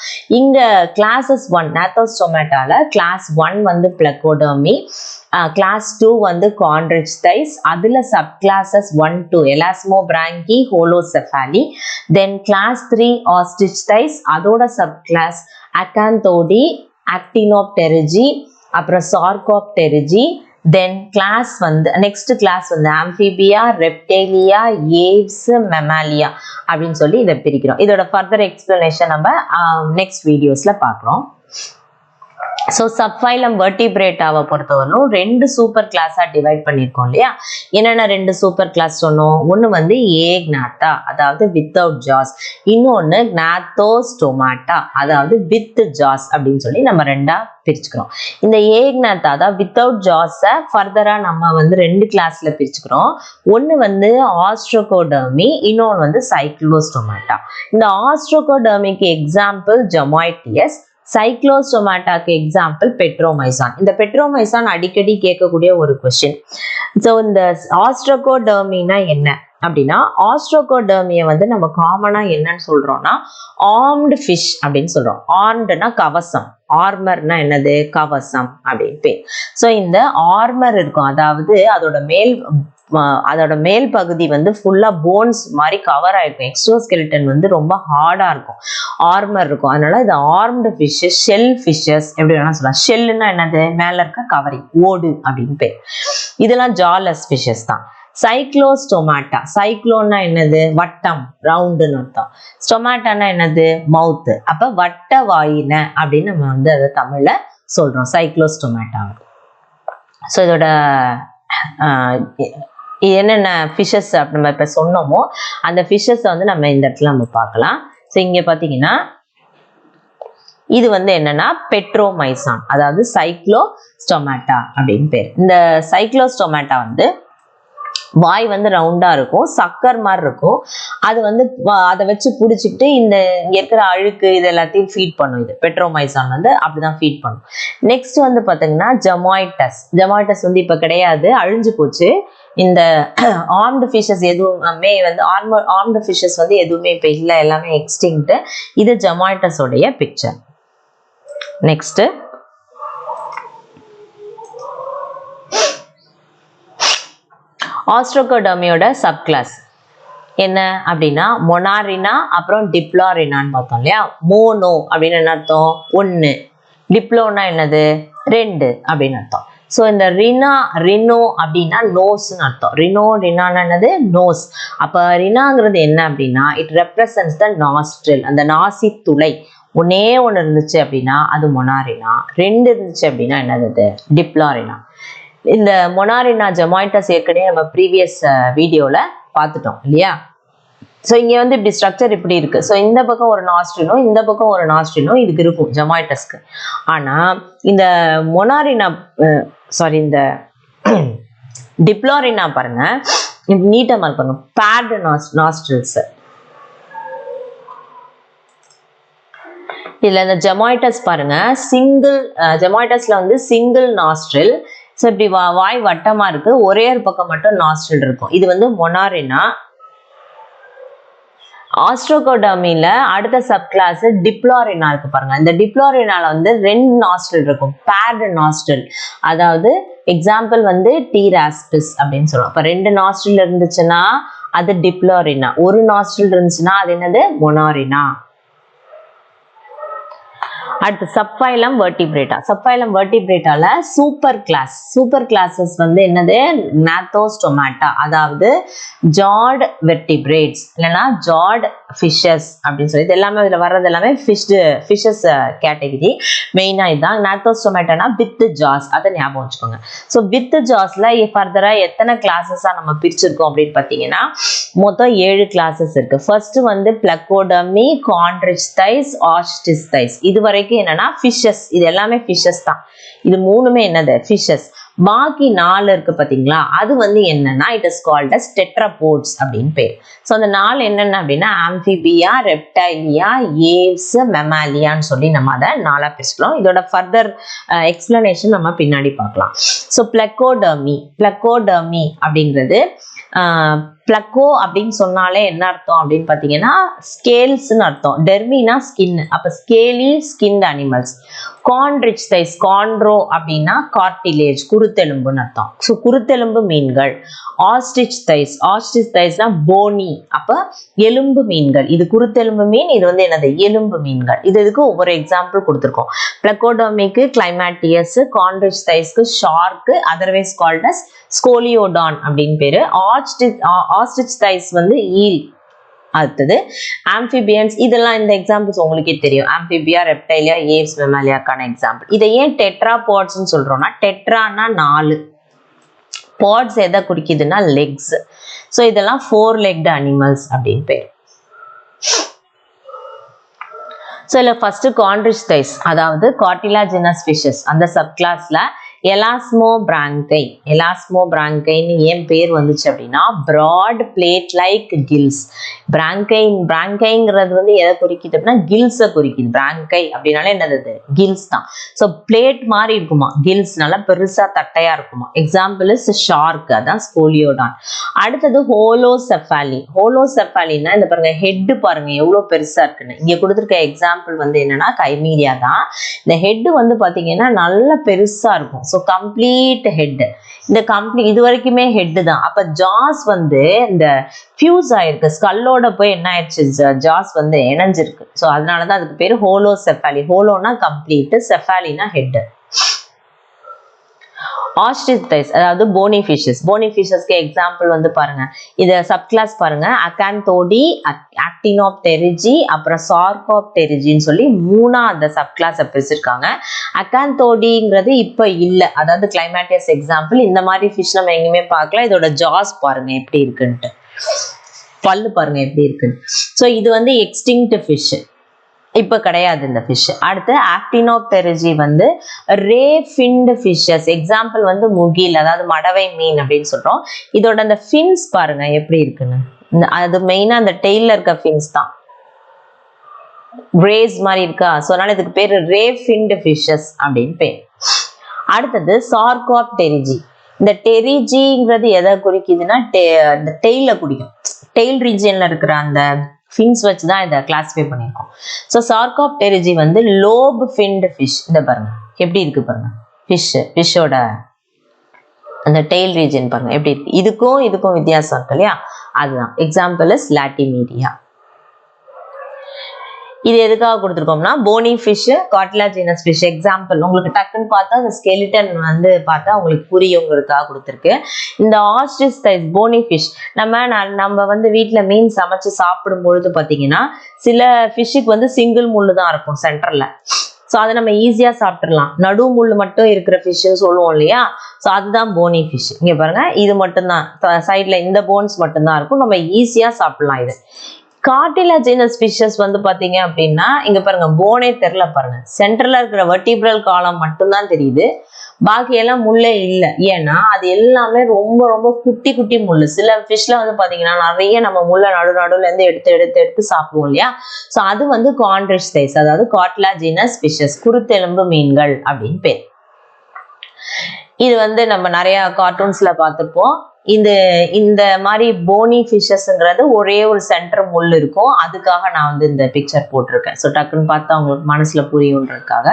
இங்க கிளாஸஸ் 1 நாத்தோஸ்டோமாட்டால கிளாஸ் 1 வந்து பிளக்கோடர்மி, கிளாஸ் 2 வந்து கான்ட்ரிச்டைஸ், அதுல sub classes 1 to Elasmobranchii, Holocephali. Then class 3 Osteichthyes, அதோட சப் கிளாஸ் அகாந்தோடி, ஆக்டினோப்டெரிஜி, அப்புறம் சார்கோப்டெரிஜி. தென் கிளாஸ் வந்து நெக்ஸ்ட் கிளாஸ் வந்து ஆம்பிபியா, ரெப்டேலியா, ஏவ்ஸ், மெமாலியா அப்படின்னு சொல்லி இதை பிரிக்கிறோம். இதோட ஃபர்தர் எக்ஸ்பிளனேஷன் நம்ம நெக்ஸ்ட் வீடியோஸ்ல பார்க்குறோம். ஸோ சப்ஃபைலம் வெர்டிபிரேட்டாவை பொறுத்தவரைக்கும் 2 சூப்பர் கிளாஸாக டிவைட் பண்ணியிருக்கோம் இல்லையா. என்னென்ன 2 சூப்பர் கிளாஸ் சொன்னோம்? ஒன்று வந்து ஏக்னாத்தா, அதாவது வித்தவுட் ஜாஸ். இன்னொன்று க்னாத்தோஸ்டோமாட்டா, அதாவது வித் ஜாஸ் அப்படின்னு சொல்லி நம்ம 2ஆ பிரிச்சுக்கிறோம். இந்த ஏக்னாத்தா தான் வித்தவுட் ஜாஸை ஃபர்தராக நம்ம வந்து 2 கிளாஸில் பிரிச்சுக்கிறோம். ஒன்று வந்து ஆஸ்ட்ரோகோடர்மி, இன்னொன்று வந்து சைக்ளோஸ்டோமாட்டா. இந்த ஆஸ்ட்ரோகோடர்மிக்கு எக்ஸாம்பிள் ஜெமாய்டியஸ், சைக்ளோஸ்டோமாட்டாக்கு எக்ஸாம்பிள் பெட்ரோமைசான். இந்த பெட்ரோமைசான் அடிக்கடி கேட்கக்கூடிய ஒரு கொஸ்டின். ஸோ இந்த ஆஸ்ட்ரோகோடர்மினா என்ன அப்படின்னா, ஆஸ்ட்ரோகோடர்மியை வந்து நம்ம காமனா என்னன்னு சொல்றோம்னா ஆர்ம்டு ஃபிஷ் அப்படின்னு சொல்றோம். ஆர்ம்டுனா கவசம், ஆர்மர்னா என்னது? கவசம் அப்படின்னு பேர். ஸோ இந்த ஆர்மர் இருக்கும், அதாவது அதோட மேல் பகுதி வந்து ஃபுல்லா போன்ஸ் மாதிரி கவர் ஆயிருக்கும். எக்ஸோஸ்கெலிட்டன் வந்து ரொம்ப ஹார்டா இருக்கும், ஆர்மர் இருக்கும். அதனால இது ஆர்ம்டு ஃபிஷஸ், ஷெல் ஃபிஷஸ் எப்படி வேணா சொல்லலாம். ஷெல்லுன்னா என்னது? மேல இருக்க கவரிங், ஓடு அப்படின்னு பேர். இதெல்லாம் ஜாலஸ் ஃபிஷஸ் தான். சைக்ளோஸ்டோமாட்டா, சைக்ளோன்னா என்னது? வட்டம், ரவுண்டுன்னு அர்த்தம். ஸ்டொமாட்டானா என்னது? மவுத்து. அப்ப வட்ட வாயின அப்படின்னு நம்ம வந்து அதை தமிழ்ல சொல்றோம், சைக்ளோஸ்டோமாட்டா. ஸோ இதோட என்னென்ன ஃபிஷஸ் நம்ம இப்போ சொன்னோமோ அந்த ஃபிஷஸை வந்து நம்ம இந்த இடத்துல நம்ம பார்க்கலாம். ஸோ இங்கே பார்த்தீங்கன்னா இது வந்து என்னன்னா பெட்ரோமைசான், அதாவது சைக்ளோஸ்டோமாட்டா அப்படின்னு பேர். இந்த சைக்ளோஸ்டோமாட்டா வந்து வாய் வந்து ரவுண்டா இருக்கும், சக்கர் மாதிரி இருக்கும். அது வந்து அதை வச்சு பிடிச்சிக்கிட்டு இங்க இருக்கிற அழுக்கு இது எல்லாத்தையும் ஃபீட் பண்ணும். இது பெட்ரோமைசான் வந்து அப்படிதான் ஃபீட் பண்ணும். நெக்ஸ்ட் வந்து பாத்தீங்கன்னா ஜெமாய்டஸ். ஜெமாய்டஸ் வந்து இப்ப கிடையாது, அழிஞ்சு போச்சு. இந்த ஆர்ம்டு ஃபிஷஸ் எதுவுமே வந்து ஆர்ம்டு ஃபிஷஸ் வந்து எதுவுமே இப்ப இல்லை, எல்லாமே எக்ஸ்டிங்க்ட். இது ஜெமாய்டஸ் உடைய பிக்சர். நெக்ஸ்ட் ஆஸ்ட்ரோகோடர்மியோட சப்கிளாஸ் என்ன அப்படின்னா மொனாரினா, அப்புறம் டிப்ளாரினான்னு பார்த்தோம் இல்லையா. மோனோ அப்படின்னு என்ன அர்த்தம்? 1. டிப்ளோனா என்னது? 2 அப்படின்னு அர்த்தம். ஸோ இந்த ரினோ அப்படின்னா நோஸ்ன்னு அர்த்தம். ரினானா என்னது? நோஸ். அப்போ ரினாங்கிறது என்ன அப்படின்னா இட் ரெப்ரசன்ஸ் த நாஸ்ட்ரில், அந்த நாசி துளை. ஒன்னே ஒன்று இருந்துச்சு அப்படின்னா அது மொனாரினா, 2 இருந்துச்சு அப்படின்னா என்னது? டிப்ளாரினா. இந்த மொனாரினா ஜெமாய்டஸ் ஏற்கனவே நம்ம ப்ரீவியஸ் வீடியோல பார்த்துட்டோம் இல்லையா. ஸோ இங்க வந்து இப்படி ஸ்ட்ரக்சர் இப்படி இருக்கு. ஸோ இந்த பக்கம் ஒரு நாஸ்ட்ரிலும் இந்த பக்கம் ஒரு நாஸ்ட்ரிலும் இதுக்கு இருக்கும் ஜெமாய்டஸ்க்கு. ஆனா இந்த மொனாரினா இந்த டிப்ளாரினா பாருங்க, நீட்டா மார்க் பாருங்க, பேர்டு நாஸ்ட்ரில்ஸ். இதுல இந்த ஜெமாய்டஸ் பாருங்க, ஜெமாய்டஸ்ல வந்து சிங்கிள் நாஸ்ட்ரில். ஸோ இப்படி வாய் வட்டமா இருக்கு, ஒரே ஒரு பக்கம் மட்டும் நாஸ்ட்ரில் இருக்கும். இது வந்து மொனாரினா. ஆஸ்ட்ரோகோடர்மில அடுத்த சப் கிளாஸ் டிப்ளாரினா இருக்கு பாருங்க. இந்த டிப்ளாரினால வந்து 2 நாஸ்ட்ரில் இருக்கும், பேர்டு நாஸ்ட்ரில். அதாவது எக்ஸாம்பிள் வந்து டீராஸ்பிஸ் அப்படின்னு சொல்லுவோம். இப்போ 2 நாஸ்ட்ரில் இருந்துச்சுன்னா அது டிப்ளாரினா, ஒரு நாஸ்ட்ரில் இருந்துச்சுன்னா அது என்னது? மொனாரினா. அடுத்து subphylum Vertebrata. Subphylum வெர்டிபிரேட்டால super classes வந்து என்னது? க்னாத்தோஸ்டோமாட்டா, அதாவது ஜாட் வெர்டிபிரேட்ஸ் இல்லைன்னா ஜாட் ஃபிஷஸ் அப்படின்னு சொல்லி எல்லாமே இதுல வர்றது எல்லாமே ஃபிஷஸ் கேட்டகரி. மெயினா இதுதான். க்னாத்தோஸ்டோமாட்டானா வித் ஜாஸ், அதை ஞாபகம் வச்சுக்கோங்க. ஸோ வித் ஜாஸ்ல ஃபர்தரா எத்தனை கிளாஸஸா நம்ம பிரிச்சிருக்கோம் அப்படின்னு பார்த்தீங்கன்னா மொத்தம் 7 கிளாஸஸ் இருக்கு. ஃபர்ஸ்ட் வந்து பிளக்கோடர்மி, கான்ட்ரிச்தைஸ், ஆஸ்டிஸ்தைஸ். இது வரைக்கும் என்னன்னா ஃபிஷஸ், இது எல்லாமே ஃபிஷஸ் தான். இது 3மே என்னது? ஃபிஷஸ். பாக்கி 4 இருக்கு பாத்தீங்களா, அது வந்து என்னன்னா இட் இஸ் கால்ட் அஸ் டெட்ராபோட்ஸ் அப்படின்னு பேர். ஸோ அந்த 4 என்னென்ன அப்படின்னா ஆம்பிபியா, ரெப்டைலியா, ஏவ்ஸ், மெமாலியான்னு சொல்லி நம்ம அதை 4ஆ பிரிச்சுக்கலாம். இதோட ஃபர்தர் எக்ஸ்பிளனேஷன் நம்ம பின்னாடி பார்க்கலாம். ஸோ பிளக்கோடர்மி அப்படிங்கிறது பிளக்கோ அப்படின்னு சொன்னாலே என்ன அர்த்தம் அப்படின்னு பார்த்தீங்கன்னா ஸ்கேல்ஸ்ன்னு அர்த்தம். டெர்மினா ஸ்கின், அப்போ ஸ்கேலி ஸ்கின்ட் அனிமல்ஸ். கான்ட்ரிச்தைஸ், கான்ட்ரோ அப்படின்னா கார்டிலேஜ், குருத்தெலும்புன்னு அர்த்தம். ஸோ குருத்தெலும்பு மீன்கள். ஆஸ்டிஸ்தைஸ்னா போனி, அப்போ எலும்பு மீன்கள். இது குருத்தெலும்பு மீன், இது வந்து என்னது? எலும்பு மீன்கள். இதுக்கு ஒவ்வொரு எக்ஸாம்பிள் கொடுத்துருக்கோம். பிளக்கோடர்மிக்கு கிளைமாட்டியஸ், கான்ட்ரிச்தைஸ்க்கு shark, otherwise called as Scoliodon அப்படின்னு பேரு. ஆஸ்டிச்தைஸ் வந்து ஈல், அடுத்தது ஆம்பிபியன்ஸ், இதெல்லாம் இந்த எக்ஸாம்பிள்ஸ் உங்களுக்கே தெரியும். ஆம்பிபியா, ரெப்டைலியா, ஏவ்ஸ், மெமாலியாக்கான எக்ஸாம்பிள். இதை ஏன் டெட்ராபாட்ஸ்ன்னு சொல்றோம்னா, டெட்ரானா 4, பாட்ஸ் எதை குறிக்குதுன்னா லெக்ஸ். ஸோ இதெல்லாம் 4-legged அனிமல்ஸ் அப்படின்னு பேர். ஸோ இதில் ஃபர்ஸ்ட் காண்ட்ரிச்டைஸ், அதாவது கார்டிலாஜினஸ் ஃபிஷஸ், அந்த சப்கிளாஸ்ல எலாஸ்மோபிராங்கை. எலாஸ்மோபிராங்கைன்னு ஏன் பேர் வந்துச்சு அப்படின்னா, பிராட் பிளேட் லைக் கில்ஸ். பிராங்கைங்கிறது வந்து எதை குறிக்குது அப்படின்னா கில்ஸை குறிக்குது. பிராங்கை அப்படின்னாலே என்னது, கில்ஸ் தான். ஸோ பிளேட் மாதிரி இருக்குமா, கில்ஸ் நல்லா பெருசா தட்டையா இருக்குமா. எக்ஸாம்பிள் இஸ் ஷார்க், அதான் ஸ்கோலியோடான். அடுத்தது ஹோலோசெஃபாலி. ஹோலோசெஃபாலின்னா இந்த பாருங்க, ஹெட் பாருங்க எவ்வளவு பெருசா இருக்குன்னு. இங்க கொடுத்துருக்க எக்ஸாம்பிள் வந்து என்னன்னா கைமீரியா தான். இந்த ஹெட் வந்து பாத்தீங்கன்னா நல்ல பெருசா இருக்கும். So complete head. இந்த இது வரைக்குமே ஹெட் தான். அப்ப ஜாஸ் வந்து இந்த ஃபியூஸ் ஆயிருக்கு, ஸ்கல்லோட போய் என்ன ஆயிடுச்சு, ஜாஸ் வந்து இணைஞ்சிருக்கு. ஸோ அதனாலதான் அதுக்கு பேரு ஹோலோசெஃபாலி. ஹோலோனா கம்ப்ளீட், செஃபாலினா ஹெட். ஆஸ்ட்ரிச்டைஸ், அதாவது போனி ஃபிஷஸ். போனி ஃபிஷஸ்க்கு எக்ஸாம்பிள் வந்து பாருங்க, இத சப்கிளாஸ் பாருங்க, அகாந்தோடி, ஆக்டினோப்டெரிஜி, அப்புறம் சார்கோப்டெரிஜின்னு சொல்லி 3 அந்த சப்கிளாஸை பிரிச்சிருக்காங்க. அகாந்தோடிங்கிறது இப்ப இல்ல, அதாவது கிளைமேட்டியஸ் எக்ஸாம்பிள். இந்த மாதிரி ஃபிஷ் நம்ம எங்கேயுமே பார்க்கலாம். இதோட ஜாஸ் பாருங்க எப்படி இருக்குன்ட்டு, பல்லு பாருங்க எப்படி இருக்குன்னு. ஸோ இது வந்து எக்ஸ்டிங்க்ட் ஃபிஷ், இப்ப கிடையாது இந்த ஃபிஷ். அடுத்து ஆக்டினோப்டெரிஜி வந்து ரே ஃபின்டு ஃபிஷஸ். எக்ஸாம்பிள் வந்து முகில், அதாவது மடவை மீன் அப்படின்னு சொல்றோம். இதோட அந்த ஃபின்ஸ் பாருங்க எப்படி இருக்குன்னு. அது மெயினா அந்த டெய்ல இருக்க ஃபின்ஸ் தான் ரேஸ் மாதிரி இருக்கா. ஸோ அதனால இதுக்கு பேரு ரே ஃபின்டு ஃபிஷஸ் அப்படின்னு பேர். அடுத்தது சார்கோப்டெரிஜி. இந்த டெரிஜிங்கிறது எதை குறிக்குதுன்னா இந்த டெய்ல குறிக்கும். டெய்ல் ரீஜியன்ல இருக்கிற அந்த ஃபின்ஸ் வச்சு தான் இதை கிளாஸிஃபை பண்ணியிருக்கோம். ஸோ சார்கோப்டெரிஜி வந்து லோப் ஃபின்டு ஃபிஷ். இந்த பாருங்க எப்படி இருக்கு பாருங்க, ஃபிஷ்ஷோட அந்த டெய்ல் ரீஜன் பாருங்க எப்படி இருக்கு. இதுக்கும் வித்தியாசம் இருக்கு இல்லையா, அதுதான். Example is Latimeria. இது எதுக்காக கொடுத்துருக்கோம்னா, bony fish, cartilaginous fish. Example உங்களுக்கு டக்குன்னு பார்த்தா அந்த ஸ்கெலிட்டன் வந்து பார்த்தா உங்களுக்கு புரியுங்கிறதுக்காக கொடுத்துருக்கு. இந்த ஆஸ்ட்ரிச்டைஸ் போனி ஃபிஷ் நம்ம வந்து வீட்டில் மீன் சமைச்சு சாப்பிடும் பொழுது பார்த்தீங்கன்னா, சில ஃபிஷ்ஷுக்கு வந்து சிங்கிள் முள்ளு தான் இருக்கும் சென்டர்ல. ஸோ அதை நம்ம ஈஸியா சாப்பிட்டுடலாம். நடு முள்ளு மட்டும் இருக்கிற ஃபிஷ்ஷுன்னு சொல்லுவோம் இல்லையா, ஸோ அதுதான் போனி ஃபிஷ். இங்க பாருங்க, இது மட்டும்தான் சைட்ல இந்த போன்ஸ் மட்டும்தான் இருக்கும், நம்ம ஈஸியா சாப்பிடலாம். இது கார்டிலாஜினஸ் ஃபிஷஸ் வந்து பாத்தீங்க அப்படின்னா, இங்க பாருங்க போனே தெரியல பாருங்க, சென்டர்ல இருக்கிற வெர்டிபிரல் காலம் மட்டும்தான் தெரியுது, பாக்கி எல்லாம் முள்ளே இல்லை. ஏன்னா அது எல்லாமே ரொம்ப ரொம்ப குட்டி குட்டி முள்ளு. சில ஃபிஷ்ல வந்து பாத்தீங்கன்னா நிறைய நம்ம முள்ள நடுவுல இருந்து எடுத்து சாப்பிடுவோம் இல்லையா. ஸோ அது வந்து காண்ட்ரிச்டைஸ், அதாவது கார்டிலாஜினஸ் ஃபிஷஸ், குருத்தெலும்பு மீன்கள் அப்படின்னு பேர். இது வந்து நம்ம நிறைய கார்ட்டூன்ஸ்ல பார்த்துருப்போம். இந்த மாதிரி போனி ஃபிஷஸ்ங்கிறது ஒரே ஒரு சென்டர் முள் இருக்கும். அதுக்காக நான் வந்து இந்த பிக்சர் போட்டிருக்கேன். ஸோ டக்குன்னு பார்த்தா உங்களுக்கு மனசுல புரியுன்றதுக்காக.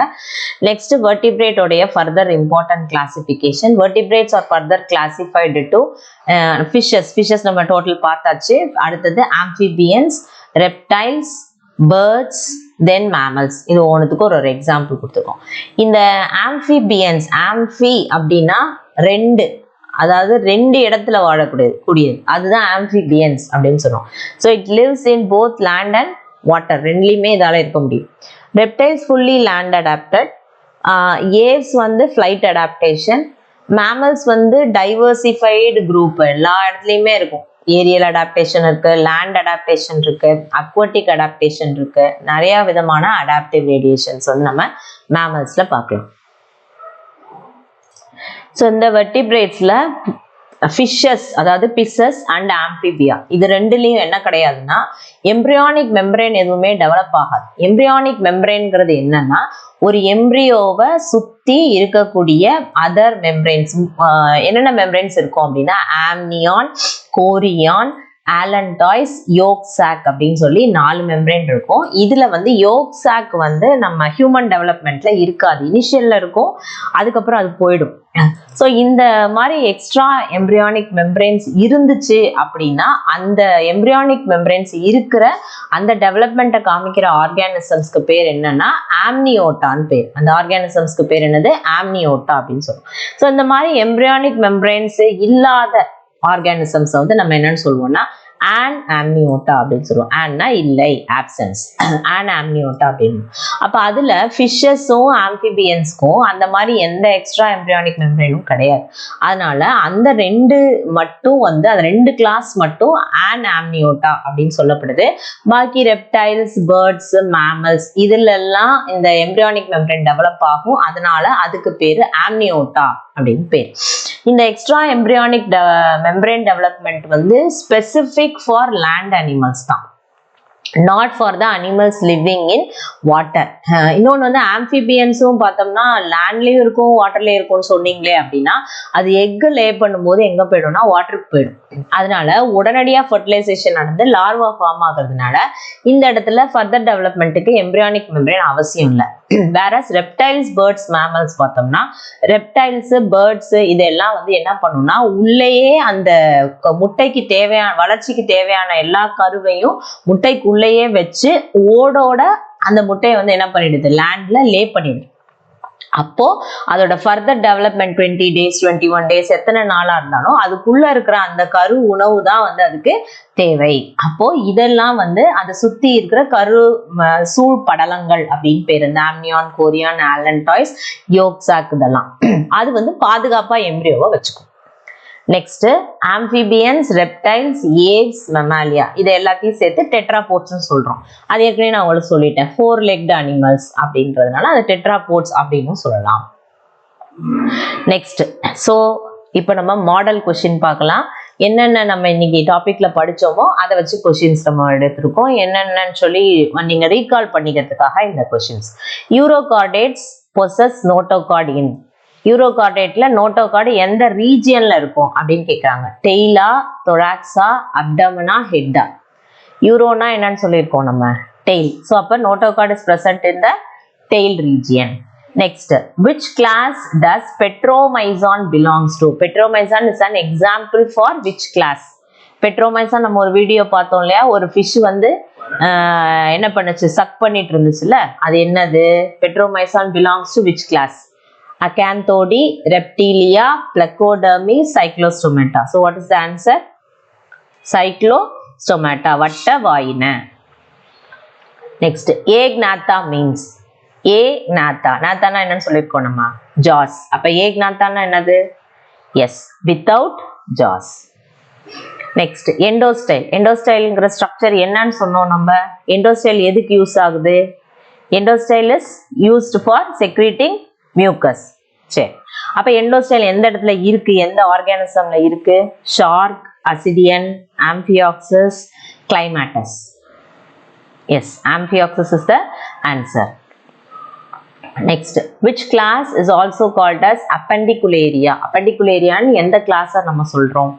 நெக்ஸ்ட் வெர்டிபிரேட் உடைய further important classification. Vertebrates R further classified to fishes நம்ம டோட்டல் பார்த்தாச்சு. அடுத்தது ஆம்பிபியன்ஸ், ரெப்டைல்ஸ், பேர்ட்ஸ், தென் மேமல்ஸ். இது ஒன்றுத்துக்கு ஒரு எக்ஸாம்பிள் கொடுத்துருக்கோம். இந்த ஆம்பிபியன்ஸ், ஆம்பி அப்படின்னா அதாவது 2 இடத்துல வாழக்கூடியது, அதுதான் ஆம்பிபியன்ஸ் அப்படின்னு சொல்றோம். So it lives in both land and water, ரெண்டுலையுமே இதால இருக்க முடியும். Reptiles fully land adapted, aves வந்து ஃபிளைட் அடாப்டேஷன், மேமல்ஸ் வந்து டைவர்சிஃபைடு குரூப், எல்லா இடத்துலையுமே இருக்கும். ஏரியல் அடாப்டேஷன் இருக்கு, லேண்ட் அடாப்டேஷன் இருக்கு, அக்வாட்டிக் அடாப்டேஷன் இருக்கு, நிறைய விதமான அடாப்டிவ் வேரியேஷன்ஸ் வந்து நம்ம மேமல்ஸ்ல பார்க்கலாம். ஸோ இந்த வெர்டிபிரேட்ஸ்ல ஃபிஷஸ், அதாவது பிசஸ் அண்ட் ஆம்பிபியா, இது ரெண்டுலையும் என்ன கிடையாதுன்னா எம்ப்ரியானிக் மெம்பரேன் எதுவுமே டெவலப் ஆகாது. எம்ப்ரியானிக் மெம்பரேன்ங்கிறது என்னன்னா, ஒரு எம்ப்ரியோவை சுத்தி இருக்கக்கூடிய அதர் மெம்பரேன்ஸ். என்னென்ன மெம்பரேன்ஸ் இருக்கும் அப்படின்னா, ஆம்னியான், கோரியான், ஆலன்டாய்ஸ், யோக் சாக் அப்படின்னு சொல்லி 4 மெம்பரேன் இருக்கும். இதுல வந்து யோக் சாக் வந்து நம்ம ஹியூமன் டெவலப்மெண்ட்ல இருக்காது, இனிஷியல்ல இருக்கும், அதுக்கப்புறம் அது போயிடும். ஸோ இந்த மாதிரி எக்ஸ்ட்ரா எம்ப்ரியானிக் மெம்பரேன்ஸ் இருந்துச்சு அப்படின்னா, அந்த எம்ப்ரியானிக் மெம்பரேன்ஸ் இருக்கிற அந்த டெவலப்மெண்ட்டை காமிக்கிற ஆர்கானிசம்ஸ்க்கு பேர் என்னன்னா ஆம்னியோட்டான்னு பேர். அந்த ஆர்கானிசம்ஸ்க்கு பேர் என்னது, ஆம்னியோட்டா அப்படின்னு சொல்லுவோம். ஸோ இந்த மாதிரி எம்ப்ரியானிக் மெம்பரேன்ஸ் இல்லாத ஆர்கானிசம்ஸ் வந்து நம்ம என்னன்னு சொல்லுவோம்னா an amniota அப்படின்னு சொல்லுவோம். anனா இல்லை, absence. an amniota அப்படின்னு. அப்ப அதுல ஃபிஷஸும் ஆம்பிபியன்ஸ்க்கும் அந்த மாதிரி எந்த எக்ஸ்ட்ரா எம்ப்ரியானிக் மெம்பரேனும் கிடையாது. அதனால அந்த ரெண்டு மட்டும் வந்து அந்த ரெண்டு கிளாஸ் மட்டும் an amniota அப்படின்னு சொல்லப்படுது. பாக்கி ரெப்டைல்ஸ், பேர்ட்ஸ், மேமல்ஸ் இதுல எல்லாம் இந்த எம்ப்ரியானிக் மெம்பரேன் டெவலப் ஆகும். அதனால அதுக்கு பேரு amniota அப்படின்னு பேர். இந்த எக்ஸ்ட்ரா எம்ப்ரியானிக் மெம்பரேன் டெவலப்மெண்ட் வந்து ஸ்பெசிபிக் ஃபார் லேண்ட் அனிமல்ஸ் தான், not for the animals living in water. இன்னொன்று வந்து ஆம்பிபியன்ஸும் பார்த்தோம்னா லேண்ட்லேயும் இருக்கும் வாட்டர்லேயும் இருக்கும்னு சொன்னீங்களே அப்படின்னா அது எக்கு லே பண்ணும்போது எங்கே போயிடும்னா வாட்டருக்கு போயிடும். அதனால உடனடியாக ஃபர்டிலைசேஷன் நடந்து லார்வா ஃபார்ம் ஆகுறதுனால இந்த இடத்துல ஃபர்தர் டெவலப்மெண்ட்டுக்கு எம்ப்ரியானிக் மெம்பரேன் அவசியம் இல்லை. வேறஸ் ரெப்டைல்ஸ், பேர்ட்ஸ், மேமல்ஸ் பார்த்தோம்னா ரெப்டைல்ஸ், பேர்ட்ஸ் இதெல்லாம் வந்து என்ன பண்ணும்னா உள்ளேயே அந்த முட்டைக்கு தேவையான வளர்ச்சிக்கு தேவையான எல்லா கருவையும் முட்டைக்குள்ளேயே வச்சு ஓடோட அந்த முட்டையை வந்து என்ன பண்ணிடுது, லேண்ட்ல லே பண்ணிடுது. அப்போ அதோட ஃபர்தர் டெவலப்மெண்ட் 20 days 21 days எத்தனை நாளா இருந்தாலும் அதுக்குள்ள இருக்கிற அந்த கரு உணவு தான் வந்து அதுக்கு தேவை. அப்போ இதெல்லாம் வந்து அதை சுத்தி இருக்கிற கரு சூழ் படலங்கள் அப்படின்னு பேர். இந்த ஆம்னியான், கோரியான், ஆலன்டாய்ஸ், யோக் சாக் இதெல்லாம் அது வந்து பாதுகாப்பா எம்ப்ரியோவை வச்சுக்கும். Next amphibians, reptiles, Aves, Mammalia இது எல்லாத்தையும் சேர்த்து டெட்ராபோட்ஸ்னு சொல்றோம். அது ஏற்கனவே நான் உங்களுக்கு சொல்லிட்டேன், 4-legged அனிமல்ஸ் அப்படின்றதுனால அது டெட்ராபோட்ஸ் அப்படின்னு சொல்லலாம். நெக்ஸ்ட் ஸோ இப்போ நம்ம மாடல் கொஸ்டின் பார்க்கலாம். என்னென்ன நம்ம இன்னைக்கு டாபிக்ல படிச்சோமோ அதை வச்சு கொஸ்டின்ஸ் நம்ம எடுத்திருக்கோம். என்னென்னு சொல்லி நீங்க ரீகால் பண்ணிக்கிறதுக்காக இந்த கொஸ்டின்ஸ். யூரோகார்டேட்ஸ் பொசஸ் நோட்டோகார்ட் இன். யூரோகார்டேட்ல நோட்டோகார்டு எந்த ரீஜியன்ல இருக்கும் அப்படின்னு கேட்குறாங்க. டெய்லா, தொராக்ஸா, அப்டமனா, ஹெட்டா. யூரோனா என்னன்னு சொல்லியிருக்கோம் நம்ம, டெய்ல். ஸோ அப்போ notochord is present in the tail region. Next which class does petromyzon belongs to? Petromyzon is an example for which class? பெட்ரோமைசான் நம்ம ஒரு வீடியோ பார்த்தோம் இல்லையா, ஒரு ஃபிஷ் வந்து என்ன பண்ணுச்சு, சக் பண்ணிட்டு இருந்துச்சுல்ல, அது என்னது? Petromyzon belongs to which class? Acanthodi, Reptilia, Plecodermi, Cyclostomata. So what is the answer? Cyclostomata, வட்ட வாயின. Next, Agnatha means. Agnatha, நாத்தானா என்னன்னு சொல்லியிருக்கோம் நம்ம, jaws. அப்ப Agnathaனா என்னது? Yes, without jaws. Next, endostyle. Endostyleங்கிற ஸ்ட்ரக்சர் என்னன்னு சொன்னோம் நம்ம. Endostyle எதுக்கு யூஸ் ஆகுது? Endostyle is used for secreting mucus. சரி, அப்ப எண்டோஸ்டைல் எந்த இடத்துல இருக்கு, எந்த ஆர்கானிசம்ல இருக்கு? Shark, ascidian, amphioxus, Climatius. Yes, amphioxus is the answer. Next, which class is also called as appendicularia? அப்பெண்டிகுலேரியான்னு எந்த கிளாஸை நம்ம சொல்றோம்?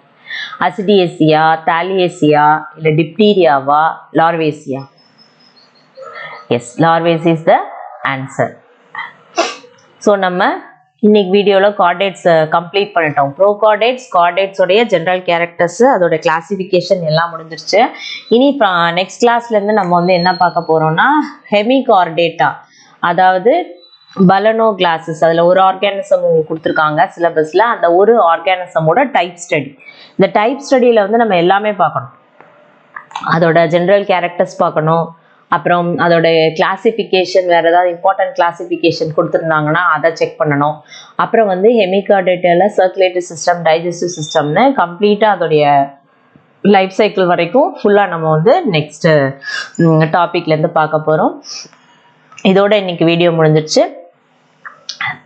அசிடியேசியா, தாலியேசியா, இல்ல டிப்டீரியாவா, Larvacea? Yes, Larvacea is the answer. So நம்ம இன்னைக்கு வீடியோவில் கார்டேட்ஸ் கம்ப்ளீட் பண்ணிட்டோம். ப்ரோகார்டேட்ஸ், கார்டேட்ஸோடைய ஜென்ரல் கேரக்டர்ஸ், அதோட கிளாசிஃபிகேஷன் எல்லாம் முடிஞ்சிருச்சு. இனி நெக்ஸ்ட் கிளாஸ்லேருந்து நம்ம வந்து என்ன பார்க்க போகிறோம்னா ஹெமிகார்டேட்டா, அதாவது பலனோ கிளாஸஸ். அதில் ஒரு ஆர்கானிசம் கொடுத்துருக்காங்க சிலபஸில், அந்த ஒரு ஆர்கானிசமோட டைப் ஸ்டடி. இந்த டைப் ஸ்டடியில் வந்து நம்ம எல்லாமே பார்க்கணும். அதோட ஜென்ரல் கேரக்டர்ஸ் பார்க்கணும், அப்புறம் அதோட கிளாசிஃபிகேஷன், வேறு ஏதாவது இம்பார்ட்டன்ட் கிளாசிஃபிகேஷன் கொடுத்துருந்தாங்கன்னா அதை செக் பண்ணணும். அப்புறம் வந்து ஹெமிகார்டேட்டால சர்க்குலேட்டரி சிஸ்டம், டைஜஸ்டிவ் சிஸ்டம்னு கம்ப்ளீட்டாக அதோடைய லைஃப் சைக்கிள் வரைக்கும் ஃபுல்லாக நம்ம வந்து நெக்ஸ்ட் டாபிக்லேருந்து பார்க்க போகிறோம். இதோட இன்னைக்கு வீடியோ முடிஞ்சிருச்சு.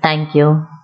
தேங்க்யூ.